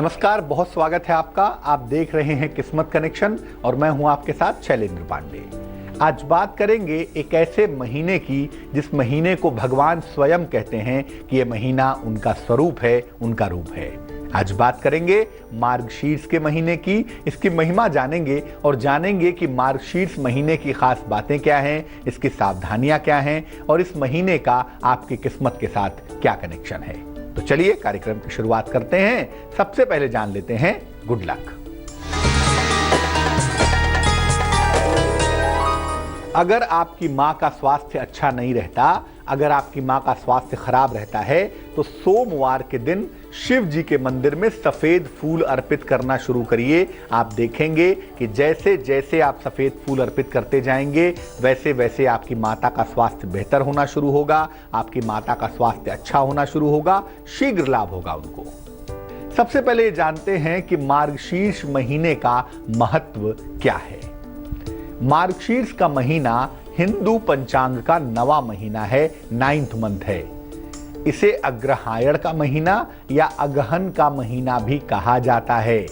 नमस्कार, बहुत स्वागत है आपका। आप देख रहे हैं किस्मत कनेक्शन और मैं हूं आपके साथ शैलेंद्र पांडे। आज बात करेंगे एक ऐसे महीने की जिस महीने को भगवान स्वयं कहते हैं कि यह महीना उनका स्वरूप है, उनका रूप है। आज बात करेंगे मार्गशीर्ष के महीने की, इसकी महिमा जानेंगे और जानेंगे कि मार्गशीर्ष महीने की खास बातें क्या हैं, इसकी सावधानियां क्या हैं और इस महीने का आपकी किस्मत के साथ क्या कनेक्शन है। तो चलिए कार्यक्रम की शुरुआत करते हैं। सबसे पहले जान लेते हैं गुड लक। अगर आपकी मां का स्वास्थ्य अच्छा नहीं रहता, अगर आपकी मां का स्वास्थ्य खराब रहता है तो सोमवार के दिन शिव जी के मंदिर में सफेद फूल अर्पित करना शुरू करिए। आप देखेंगे कि जैसे जैसे आप सफेद फूल अर्पित करते जाएंगे वैसे वैसे आपकी माता का स्वास्थ्य बेहतर होना शुरू होगा, आपकी माता का स्वास्थ्य अच्छा होना शुरू होगा, शीघ्र लाभ होगा उनको। सबसे पहले जानते हैं कि मार्गशीर्ष महीने का महत्व क्या है। मार्गशीर्ष का महीना हिंदू पंचांग का 9वां महीना है, 9th मंथ है। इसे अग्रहायण का महीना या अगहन का महीना भी कहा जाता है।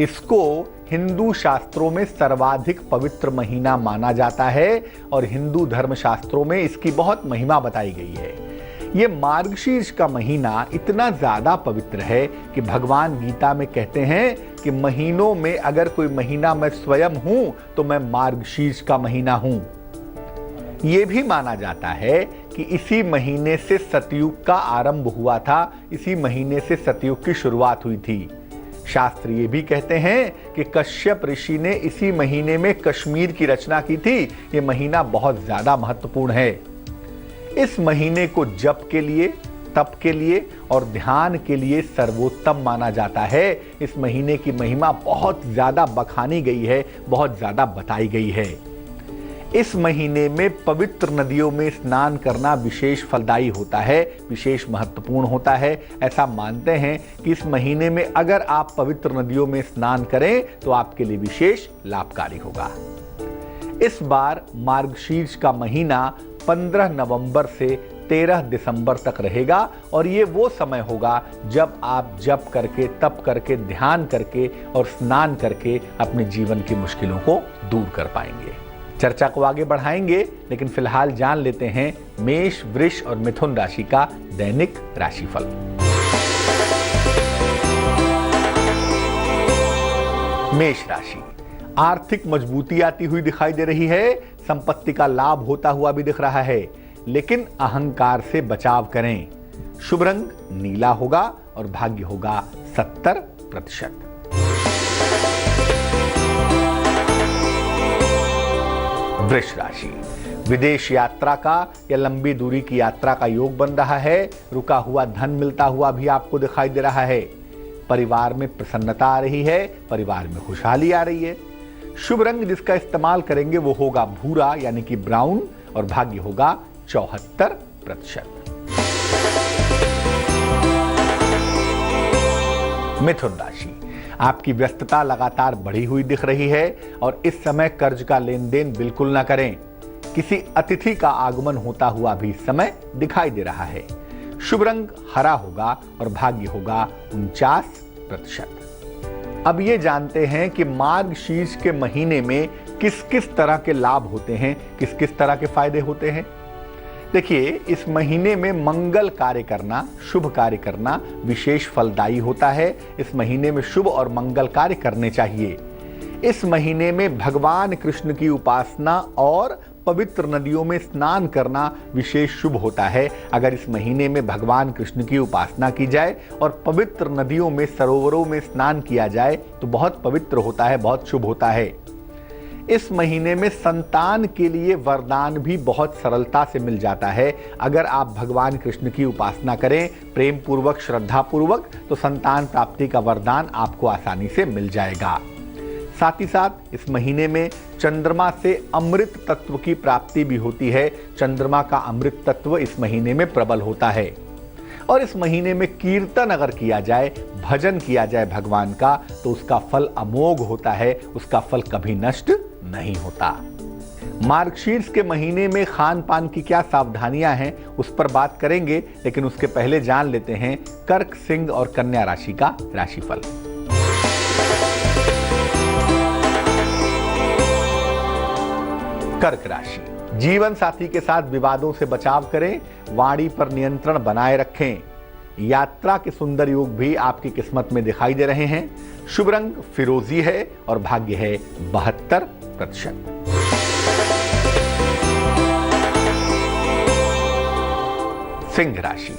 इसको हिंदू शास्त्रों में सर्वाधिक पवित्र महीना माना जाता है और हिंदू धर्म शास्त्रों में इसकी बहुत महिमा बताई गई है। ये मार्गशीर्ष का महीना इतना ज्यादा पवित्र है कि भगवान गीता में कहते हैं कि महीनों में अगर कोई महीना मैं स्वयं हूं तो मैं मार्गशीर्ष का महीना हूं। यह भी माना जाता है कि इसी महीने से सतयुग का आरंभ हुआ था, इसी महीने से सतयुग की शुरुआत हुई थी। शास्त्र ये भी कहते हैं कि कश्यप ऋषि ने इसी महीने में कश्मीर की रचना की थी। ये महीना बहुत ज्यादा महत्वपूर्ण है। इस महीने को जप के लिए, तप के लिए और ध्यान के लिए सर्वोत्तम माना जाता है। इस महीने की महिमा बहुत ज्यादा बखानी गई है, बहुत ज्यादा बताई गई है। इस महीने में पवित्र नदियों में स्नान करना विशेष फलदायी होता है, विशेष महत्वपूर्ण होता है। ऐसा मानते हैं कि इस महीने में अगर आप पवित्र नदियों में स्नान करें तो आपके लिए विशेष लाभकारी होगा। इस बार मार्गशीर्ष का महीना 15 नवंबर से 13 दिसंबर तक रहेगा और ये वो समय होगा जब आप जप करके, तप करके, ध्यान करके और स्नान करके अपने जीवन की मुश्किलों को दूर कर पाएंगे। चर्चा को आगे बढ़ाएंगे, लेकिन फिलहाल जान लेते हैं मेष, वृष और मिथुन राशि का दैनिक राशिफल। मेष राशि, आर्थिक मजबूती आती हुई दिखाई दे रही है, संपत्ति का लाभ होता हुआ भी दिख रहा है, लेकिन अहंकार से बचाव करें। शुभ रंग नीला होगा और भाग्य होगा 70%। वृष राशि, विदेश यात्रा का या लंबी दूरी की यात्रा का योग बन रहा है। रुका हुआ धन मिलता हुआ भी आपको दिखाई दे रहा है। परिवार में प्रसन्नता आ रही है, परिवार में खुशहाली आ रही है। शुभ रंग जिसका इस्तेमाल करेंगे वो होगा भूरा यानी कि ब्राउन और भाग्य होगा 74%। मिथुन राशि, आपकी व्यस्तता लगातार बढ़ी हुई दिख रही है और इस समय कर्ज का लेन देन बिल्कुल ना करें। किसी अतिथि का आगमन होता हुआ भी इस समय दिखाई दे रहा है। शुभ रंग हरा होगा और भाग्य होगा 49%। अब ये जानते हैं कि मार्गशीर्ष के महीने में किस किस तरह के लाभ होते हैं, किस किस तरह के फायदे होते हैं। देखिए, इस महीने में मंगल कार्य करना, शुभ कार्य करना विशेष फलदायी होता है। इस महीने में शुभ और मंगल कार्य करने चाहिए। इस महीने में भगवान कृष्ण की उपासना और पवित्र नदियों में स्नान करना विशेष शुभ होता है। अगर इस महीने में भगवान कृष्ण की उपासना की जाए और पवित्र नदियों में, सरोवरों में स्नान किया जाए तो बहुत पवित्र होता है, बहुत शुभ होता है। इस महीने में संतान के लिए वरदान भी बहुत सरलता से मिल जाता है। अगर आप भगवान कृष्ण की उपासना करें प्रेम पूर्वक, श्रद्धा पूर्वक, तो संतान प्राप्ति का वरदान आपको आसानी से मिल जाएगा। साथ ही साथ इस महीने में चंद्रमा से अमृत तत्व की प्राप्ति भी होती है। चंद्रमा का अमृत तत्व इस महीने में प्रबल होता है और इस महीने में कीर्तन अगर किया जाए, भजन किया जाए भगवान का, तो उसका फल अमोघ होता है, उसका फल कभी नष्ट नहीं होता। मार्गशीर्ष के महीने में खान पान की क्या सावधानियां हैं उस पर बात करेंगे, लेकिन उसके पहले जान लेते हैं कर्क, सिंह और कन्या राशि का राशिफल। कर्क राशि, जीवन साथी के साथ विवादों से बचाव करें, वाणी पर नियंत्रण बनाए रखें। यात्रा के सुंदर योग भी आपकी किस्मत में दिखाई दे रहे हैं। शुभ रंग फिरोजी है और भाग्य है 72%। सिंह राशि,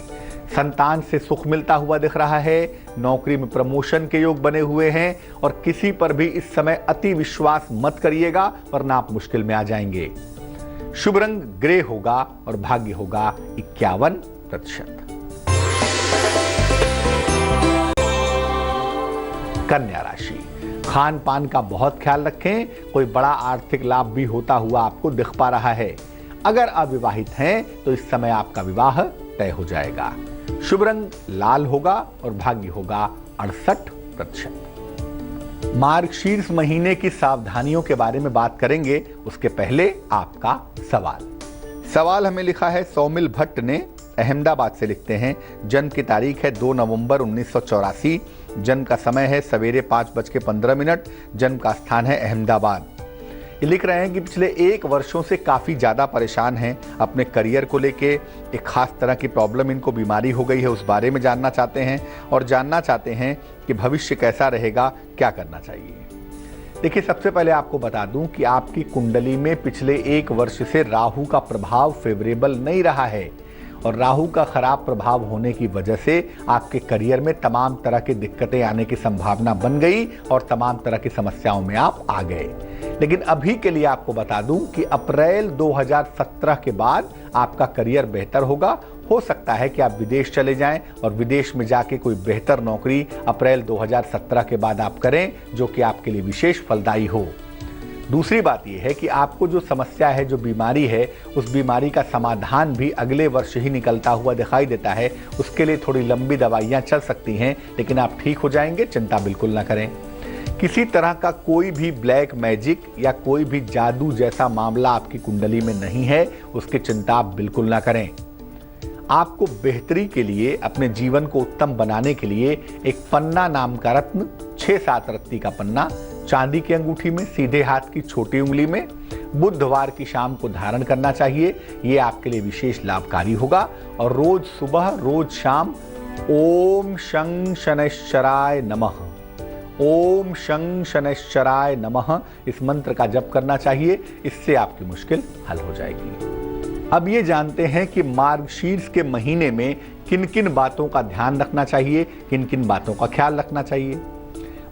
संतान से सुख मिलता हुआ दिख रहा है। नौकरी में प्रमोशन के योग बने हुए हैं और किसी पर भी इस समय अति विश्वास मत करिएगा वरना आप मुश्किल में आ जाएंगे। शुभ रंग ग्रे होगा और भाग्य होगा 51%। कन्या राशि, खान पान का बहुत ख्याल रखें, कोई बड़ा आर्थिक लाभ भी होता हुआ आपको दिख पा रहा है। अगर अविवाहित हैं तो इस समय आपका विवाह तय हो जाएगा। शुभ रंग लाल होगा और भाग्य होगा 68%। मार्गशीर्ष महीने की सावधानियों के बारे में बात करेंगे, उसके पहले आपका सवाल हमें लिखा है सौमिल भट्ट ने, अहमदाबाद से लिखते हैं। जन्म की तारीख है 2 नवंबर 1984। जन्म का समय है सवेरे 5:15। जन्म का स्थान है अहमदाबाद। ये लिख रहे हैं कि पिछले 1 वर्षों से काफ़ी ज़्यादा परेशान हैं अपने करियर को लेके। एक खास तरह की प्रॉब्लम इनको बीमारी हो गई है, उस बारे में जानना चाहते हैं और जानना चाहते हैं कि भविष्य कैसा रहेगा, क्या करना चाहिए। देखिए, सबसे पहले आपको बता दूं कि आपकी कुंडली में पिछले 1 वर्ष से राहु का प्रभाव फेवरेबल नहीं रहा है और राहु का खराब प्रभाव होने की वजह से आपके करियर में तमाम तरह की दिक्कतें आने की संभावना बन गई और तमाम तरह की समस्याओं में आप आ गए। लेकिन अभी के लिए आपको बता दूं कि अप्रैल 2017 के बाद आपका करियर बेहतर होगा। हो सकता है कि आप विदेश चले जाएं और विदेश में जाके कोई बेहतर नौकरी अप्रैल 2017 के बाद आप करें, जो कि आपके लिए विशेष फलदायी हो। दूसरी बात यह है कि आपको जो समस्या है, जो बीमारी है, उस बीमारी का समाधान भी अगले वर्ष ही निकलता हुआ दिखाई देता है। उसके लिए थोड़ी लंबी दवाइयां चल सकती हैं, लेकिन आप ठीक हो जाएंगे, चिंता बिल्कुल ना करें। किसी तरह का कोई भी ब्लैक मैजिक या कोई भी जादू जैसा मामला आपकी कुंडली में नहीं है, उसकी चिंता आप बिल्कुल ना करें। आपको बेहतरी के लिए, अपने जीवन को उत्तम बनाने के लिए एक पन्ना नाम का रत्न, 6-7 रत्ती का पन्ना, चांदी की अंगूठी में, सीधे हाथ की छोटी उंगली में, बुधवार की शाम को धारण करना चाहिए। ये आपके लिए विशेष लाभकारी होगा। और रोज सुबह, रोज शाम ओम शं शनैश्चराय नमः, ओम शं शनैश्चराय नमः इस मंत्र का जप करना चाहिए। इससे आपकी मुश्किल हल हो जाएगी। अब ये जानते हैं कि मार्गशीर्ष के महीने में किन किन बातों का ध्यान रखना चाहिए, किन किन बातों का ख्याल रखना चाहिए।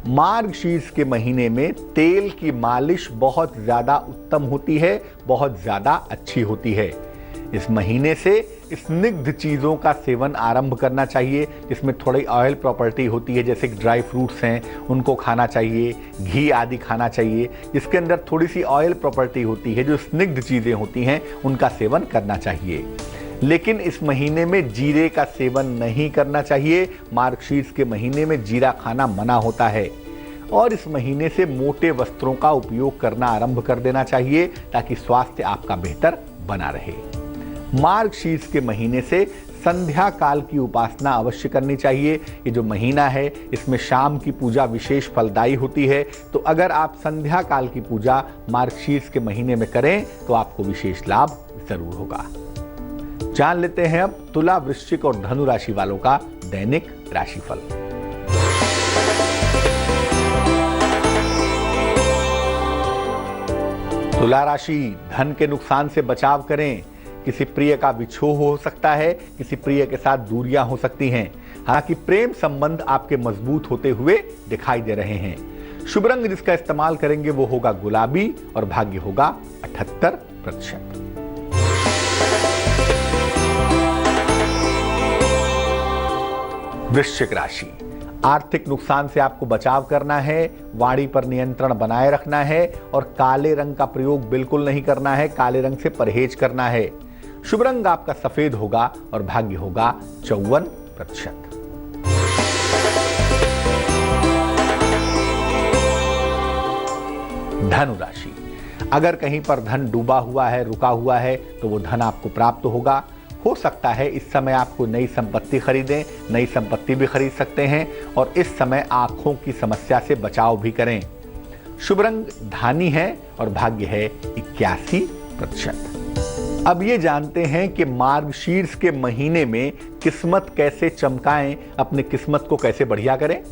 मार्गशीर्ष के महीने में तेल की मालिश बहुत ज़्यादा उत्तम होती है, बहुत ज़्यादा अच्छी होती है। इस महीने से स्निग्ध चीज़ों का सेवन आरंभ करना चाहिए, जिसमें थोड़ी ऑयल प्रॉपर्टी होती है, जैसे ड्राई फ्रूट्स हैं उनको खाना चाहिए, घी आदि खाना चाहिए। जिसके अंदर थोड़ी सी ऑयल प्रॉपर्टी होती है, जो स्निग्ध चीज़ें होती हैं, उनका सेवन करना चाहिए। लेकिन इस महीने में जीरे का सेवन नहीं करना चाहिए। मार्गशीर्ष के महीने में जीरा खाना मना होता है। और इस महीने से मोटे वस्त्रों का उपयोग करना आरंभ कर देना चाहिए, ताकि स्वास्थ्य आपका बेहतर बना रहे। मार्गशीर्ष के महीने से संध्या काल की उपासना अवश्य करनी चाहिए। ये जो महीना है, इसमें शाम की पूजा विशेष फलदायी होती है। तो अगर आप संध्या काल की पूजा मार्गशीर्ष के महीने में करें तो आपको विशेष लाभ जरूर होगा। जान लेते हैं अब तुला, वृश्चिक और धनु राशि वालों का दैनिक राशिफल। तुला राशि, धन के नुकसान से बचाव करें। किसी प्रिय का विछोह हो सकता है, किसी प्रिय के साथ दूरियां हो सकती हैं। हालांकि प्रेम संबंध आपके मजबूत होते हुए दिखाई दे रहे हैं। शुभ रंग जिसका इस्तेमाल करेंगे वो होगा गुलाबी और भाग्य होगा 78%। वृश्चिक राशि, आर्थिक नुकसान से आपको बचाव करना है, वाणी पर नियंत्रण बनाए रखना है और काले रंग का प्रयोग बिल्कुल नहीं करना है, काले रंग से परहेज करना है। शुभ रंग आपका सफेद होगा और भाग्य होगा 54%। धनु राशि, अगर कहीं पर धन डूबा हुआ है, रुका हुआ है, तो वो धन आपको प्राप्त होगा। हो सकता है इस समय आपको नई संपत्ति खरीदें, नई संपत्ति भी खरीद सकते हैं। और इस समय आंखों की समस्या से बचाव भी करें। शुभ रंग धानी है और भाग्य है 81%। अब ये जानते हैं कि मार्गशीर्ष के महीने में किस्मत कैसे चमकाएं, अपनी किस्मत को कैसे बढ़िया करें।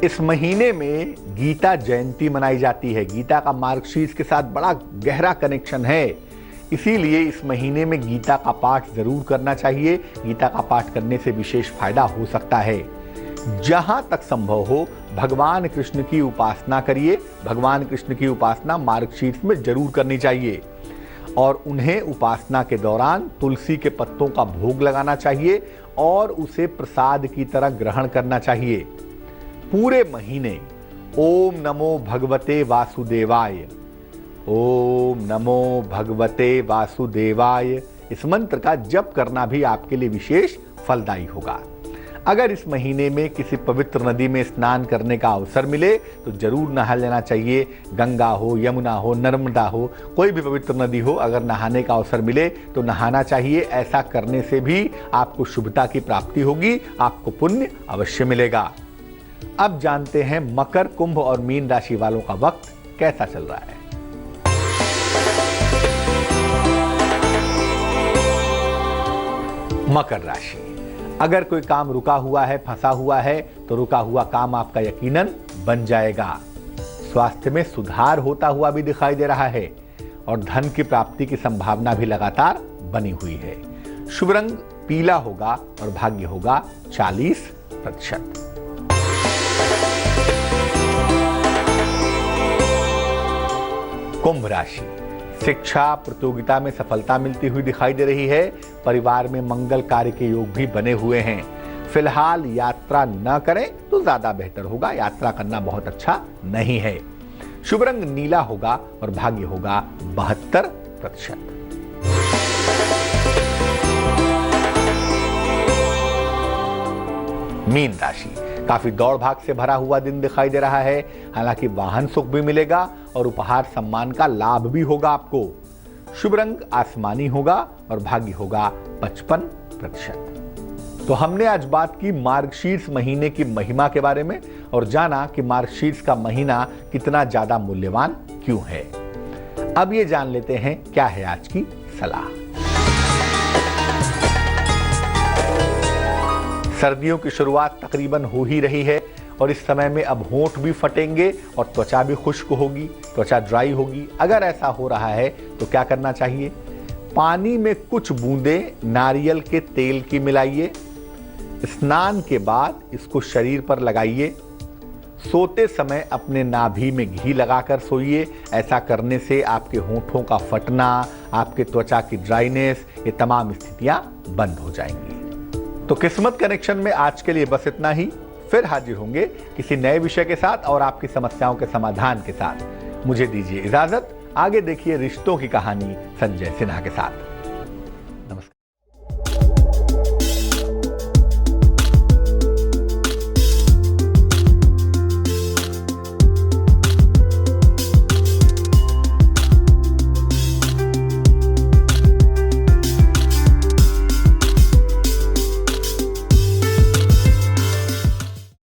इस महीने में गीता जयंती मनाई जाती है। गीता का मार्गशीर्ष के साथ बड़ा गहरा कनेक्शन है, इसीलिए इस महीने में गीता का पाठ जरूर करना चाहिए। गीता का पाठ करने से विशेष फायदा हो सकता है। जहां तक संभव हो भगवान कृष्ण की उपासना करिए। भगवान कृष्ण की उपासना मार्गशीर्ष में जरूर करनी चाहिए और उन्हें उपासना के दौरान तुलसी के पत्तों का भोग लगाना चाहिए और उसे प्रसाद की तरह ग्रहण करना चाहिए। पूरे महीने ओम नमो भगवते वासुदेवाय, ओम नमो भगवते वासुदेवाय, इस मंत्र का जप करना भी आपके लिए विशेष फलदायी होगा। अगर इस महीने में किसी पवित्र नदी में स्नान करने का अवसर मिले तो जरूर नहा लेना चाहिए। गंगा हो, यमुना हो, नर्मदा हो, कोई भी पवित्र नदी हो, अगर नहाने का अवसर मिले तो नहाना चाहिए। ऐसा करने से भी आपको शुभता की प्राप्ति होगी, आपको पुण्य अवश्य मिलेगा। अब जानते हैं मकर, कुंभ और मीन राशि वालों का वक्त कैसा चल रहा है। मकर राशि, अगर कोई काम रुका हुआ है, फंसा हुआ है, तो रुका हुआ काम आपका यकीनन बन जाएगा। स्वास्थ्य में सुधार होता हुआ भी दिखाई दे रहा है और धन की प्राप्ति की संभावना भी लगातार बनी हुई है। शुभ रंग पीला होगा और भाग्य होगा 40%। कुंभ राशि, शिक्षा प्रतियोगिता में सफलता मिलती हुई दिखाई दे रही है। परिवार में मंगल कार्य के योग भी बने हुए हैं। फिलहाल यात्रा न करें तो ज्यादा बेहतर होगा, यात्रा करना बहुत अच्छा नहीं है। शुभ रंग नीला होगा और भाग्य होगा 72%। मीन राशि, काफी दौड़ भाग से भरा हुआ दिन दिखाई दे रहा है। हालांकि वाहन सुख भी मिलेगा और उपहार सम्मान का लाभ भी होगा आपको। शुभ रंग आसमानी होगा और भाग्य होगा 55%। तो हमने आज बात की मार्गशीर्ष महीने की महिमा के बारे में और जाना कि मार्गशीर्ष का महीना कितना ज्यादा मूल्यवान क्यों है। अब ये जान लेते हैं क्या है आज की सलाह। सर्दियों की शुरुआत तकरीबन हो ही रही है और इस समय में अब होंठ भी फटेंगे और त्वचा भी खुश्क होगी, त्वचा ड्राई होगी। अगर ऐसा हो रहा है तो क्या करना चाहिए? पानी में कुछ बूंदें नारियल के तेल की मिलाइए। स्नान के बाद इसको शरीर पर लगाइए। सोते समय अपने नाभि में घी लगाकर सोइए। ऐसा करने से आपके होंठों का फटना, आपके त्वचा की ड्राइनेस, ये तमाम स्थितियां बंद हो जाएंगी। तो किस्मत कनेक्शन में आज के लिए बस इतना ही। फिर हाजिर होंगे किसी नए विषय के साथ और आपकी समस्याओं के समाधान के साथ। मुझे दीजिए इजाजत। आगे देखिए रिश्तों की कहानी संजय सिन्हा के साथ।